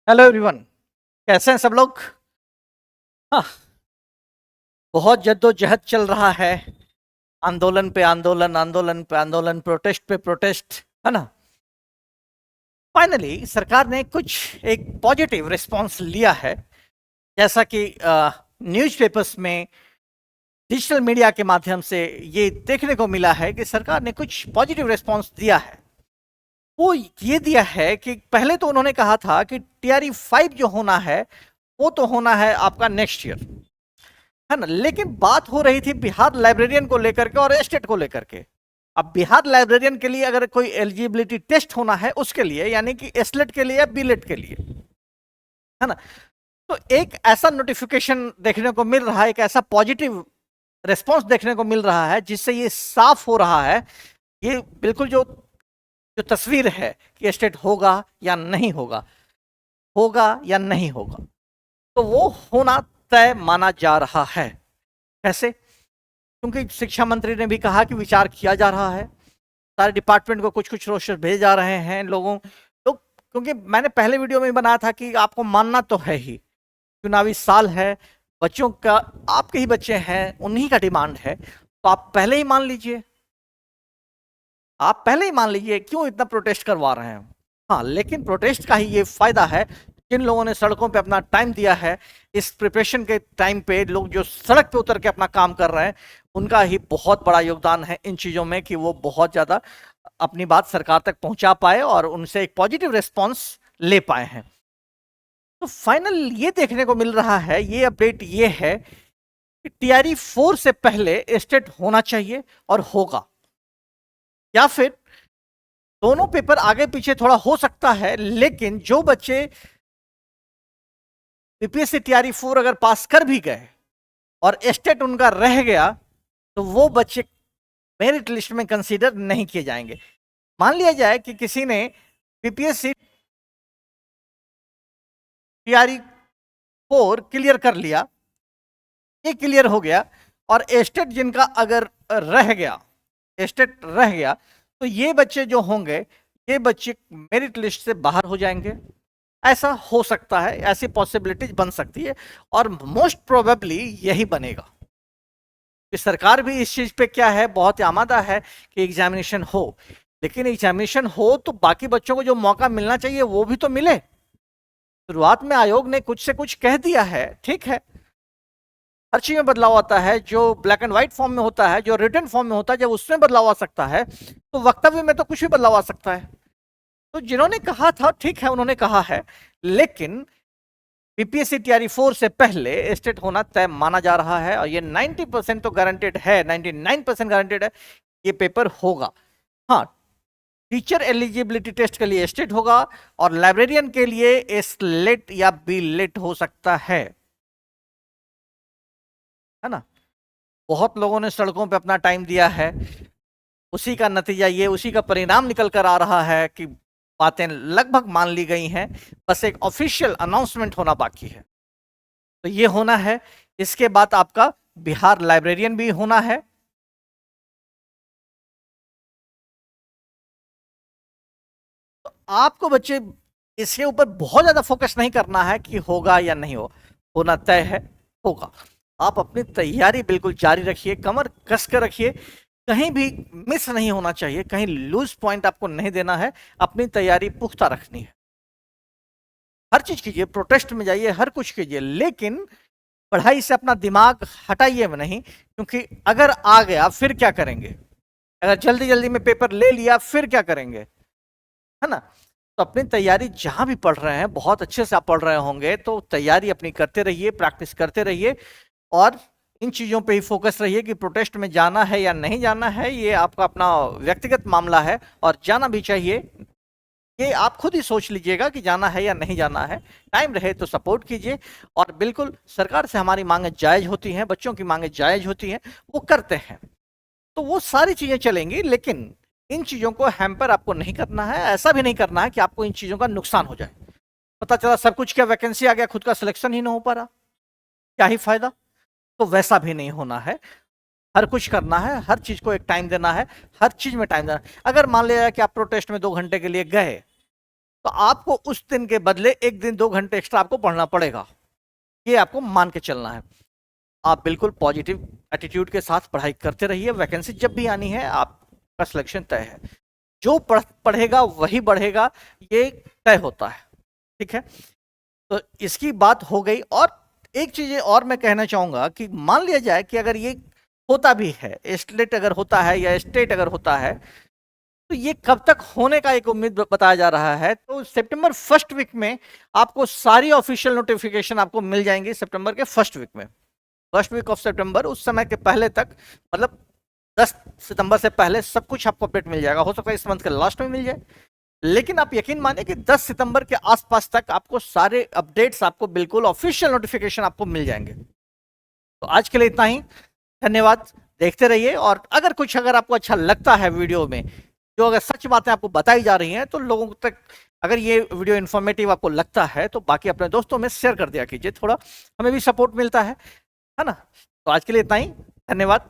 Hello everyone. कैसे हैं सब लोग? हाँ, बहुत जद्दोजहद चल रहा है। आंदोलन पे आंदोलन, आंदोलन पे आंदोलन, प्रोटेस्ट पे प्रोटेस्ट, है ना। फाइनली सरकार ने कुछ एक पॉजिटिव रिस्पांस लिया है। जैसा कि न्यूज़पेपर्स में, डिजिटल मीडिया के माध्यम से ये देखने को मिला है कि सरकार ने कुछ पॉजिटिव रिस्पांस दिया है। वो ये दिया है कि पहले तो उन्होंने कहा था कि टीआरई 5 जो होना है वो तो होना है आपका नेक्स्ट ईयर, है ना। लेकिन बात हो रही थी बिहार लाइब्रेरियन को लेकर के और एस्टेट को लेकर के। अब बिहार लाइब्रेरियन के लिए अगर कोई एलिजिबिलिटी टेस्ट होना है उसके लिए, यानी कि एसलेट के लिए या बीलेट के लिए, है ना। तो एक ऐसा नोटिफिकेशन देखने को मिल रहा है, एक ऐसा पॉजिटिव रिस्पॉन्स देखने को मिल रहा है जिससे ये साफ हो रहा है, ये बिल्कुल जो जो तस्वीर है कि एस्टेट होगा या नहीं होगा, होगा या नहीं होगा, तो वो होना तय माना जा रहा है। कैसे? क्योंकि शिक्षा मंत्री ने भी कहा कि विचार किया जा रहा है। सारे डिपार्टमेंट को कुछ कुछ रोस्टर भेजे जा रहे हैं लोगों तो। क्योंकि मैंने पहले वीडियो में बनाया था कि आपको मानना तो है ही, चुनावी साल है, बच्चों का, आपके ही बच्चे हैं, उन्हीं का डिमांड है, तो आप पहले ही मान लीजिए। आप पहले ही मान लीजिए, क्यों इतना प्रोटेस्ट करवा रहे हैं। हाँ, लेकिन प्रोटेस्ट का ही ये फायदा है, जिन लोगों ने सड़कों पे अपना टाइम दिया है, इस प्रिपरेशन के टाइम पे लोग जो सड़क पे उतर के अपना काम कर रहे हैं, उनका ही बहुत बड़ा योगदान है इन चीजों में कि वो बहुत ज्यादा अपनी बात सरकार तक पहुंचा पाए और उनसे एक पॉजिटिव रिस्पॉन्स ले पाए हैं। तो फाइनल ये देखने को मिल रहा है, ये अपडेट ये है कि टीआरई 4 से पहले एस्टेट होना चाहिए और होगा, या फिर दोनों पेपर आगे पीछे थोड़ा हो सकता है, लेकिन जो बच्चे बीपीएससी टीआरई 4 अगर पास कर भी गए और एस्टेट उनका रह गया, तो वो बच्चे मेरिट लिस्ट में कंसीडर नहीं किए जाएंगे। मान लिया जाए कि किसी ने बीपीएससी टीआरई 4 क्लियर कर लिया, ये क्लियर हो गया, और एस्टेट जिनका अगर रह गया, एस्टेट रह गया, तो ये बच्चे जो होंगे, ये बच्चे मेरिट लिस्ट से बाहर हो जाएंगे। ऐसा हो सकता है, ऐसी पॉसिबिलिटीज बन सकती है, और मोस्ट प्रोबेबली यही बनेगा कि सरकार भी इस चीज पे क्या है, बहुत आमादा है कि एग्जामिनेशन हो। लेकिन एग्जामिनेशन हो तो बाकी बच्चों को जो मौका मिलना चाहिए वो भी तो मिले। शुरुआत में आयोग ने कुछ से कुछ कह दिया है, ठीक है, हर चीज में बदलाव आता है। जो ब्लैक एंड व्हाइट फॉर्म में होता है, जो रिटन फॉर्म में होता है, जब उसमें बदलाव आ सकता है, तो वक्तव्य में तो कुछ भी बदलाव आ सकता है। तो जिन्होंने कहा था, ठीक है, उन्होंने कहा है, लेकिन बीपीएससी टीआरई 4 से पहले स्टेट होना तय माना जा रहा है, और ये 90% तो गारंटेड है, 99% गारंटेड है ये पेपर होगा। हाँ, टीचर एलिजिबिलिटी टेस्ट के लिए स्टेट होगा, और लाइब्रेरियन के लिए एस लेट या बी लेट हो सकता है ना। बहुत लोगों ने सड़कों पे अपना टाइम दिया है, उसी का नतीजा ये, उसी का परिणाम निकल कर आ रहा है कि बातें लगभग मान ली गई हैं, बस एक ऑफिशियल अनाउंसमेंट होना बाकी है। तो ये होना है, इसके बाद आपका बिहार लाइब्रेरियन भी होना है। तो आपको बच्चे इसके ऊपर बहुत ज्यादा फोकस नहीं करना है कि होगा या नहीं होना तय है, होगा। आप अपनी तैयारी बिल्कुल जारी रखिए, कमर कस कर रखिए, कहीं भी मिस नहीं होना चाहिए, कहीं लूज पॉइंट आपको नहीं देना है, अपनी तैयारी पुख्ता रखनी है। हर चीज कीजिए, प्रोटेस्ट में जाइए, हर कुछ कीजिए, लेकिन पढ़ाई से अपना दिमाग हटाइए नहीं, क्योंकि अगर आ गया फिर क्या करेंगे, अगर जल्दी जल्दी में पेपर ले लिया फिर क्या करेंगे, है ना। तो अपनी तैयारी जहां भी पढ़ रहे हैं, बहुत अच्छे से आप पढ़ रहे होंगे, तो तैयारी अपनी करते रहिए, प्रैक्टिस करते रहिए, और इन चीजों पे ही फोकस रहिए कि प्रोटेस्ट में जाना है या नहीं जाना है, ये आपका अपना व्यक्तिगत मामला है, और जाना भी चाहिए। ये आप खुद ही सोच लीजिएगा कि जाना है या नहीं जाना है। टाइम रहे तो सपोर्ट कीजिए, और बिल्कुल सरकार से हमारी मांगे जायज होती हैं, बच्चों की मांगे जायज होती हैं, वो करते हैं, तो वो सारी चीजें चलेंगी। लेकिन इन चीजों को हैम्पर आपको नहीं करना है, ऐसा भी नहीं करना है कि आपको इन चीजों का नुकसान हो जाए। पता चला सब कुछ क्या वैकेंसी आ गया, खुद का सिलेक्शन ही नहीं हो पा रहा, क्या ही फायदा। तो वैसा भी नहीं होना है, हर कुछ करना है, हर चीज को एक टाइम देना है, हर चीज में टाइम देना है। अगर मान लिया कि आप प्रोटेस्ट में 2 घंटे के लिए गए, तो आपको उस दिन के बदले 1 दिन 2 घंटे एक्स्ट्रा आपको पढ़ना पड़ेगा, ये आपको मान के चलना है। आप बिल्कुल पॉजिटिव एटीट्यूड के साथ पढ़ाई करते रहिए, वैकेंसी जब भी आनी है आपका सिलेक्शन तय है, जो पढ़ेगा वही बढ़ेगा, ये तय होता है, ठीक है। तो इसकी बात हो गई। और एक चीज और मैं कहना चाहूंगा कि मान लिया जाए कि अगर ये होता भी है, स्टेट अगर होता है या स्टेट अगर होता है, तो ये कब तक होने का एक उम्मीद बताया जा रहा है। तो सितंबर फर्स्ट वीक में आपको सारी ऑफिशियल नोटिफिकेशन आपको मिल जाएंगी, सितंबर के फर्स्ट वीक में, फर्स्ट वीक ऑफ सितंबर, उस समय के पहले तक, मतलब 10 सितंबर से पहले सब कुछ आपको अपडेट मिल जाएगा। हो सकता है इस मंथ के लास्ट में मिल जाए, लेकिन आप यकीन मानिए कि 10 सितंबर के आसपास तक आपको सारे अपडेट्स, आपको बिल्कुल ऑफिशियल नोटिफिकेशन आपको मिल जाएंगे। तो आज के लिए इतना ही, धन्यवाद, देखते रहिए। और अगर आपको अच्छा लगता है वीडियो में, जो अगर सच बातें आपको बताई जा रही हैं, तो लोगों तक अगर ये वीडियो इन्फॉर्मेटिव आपको लगता है तो बाकी अपने दोस्तों में शेयर कर दिया कीजिए, थोड़ा हमें भी सपोर्ट मिलता है ना। तो आज के लिए इतना ही, धन्यवाद।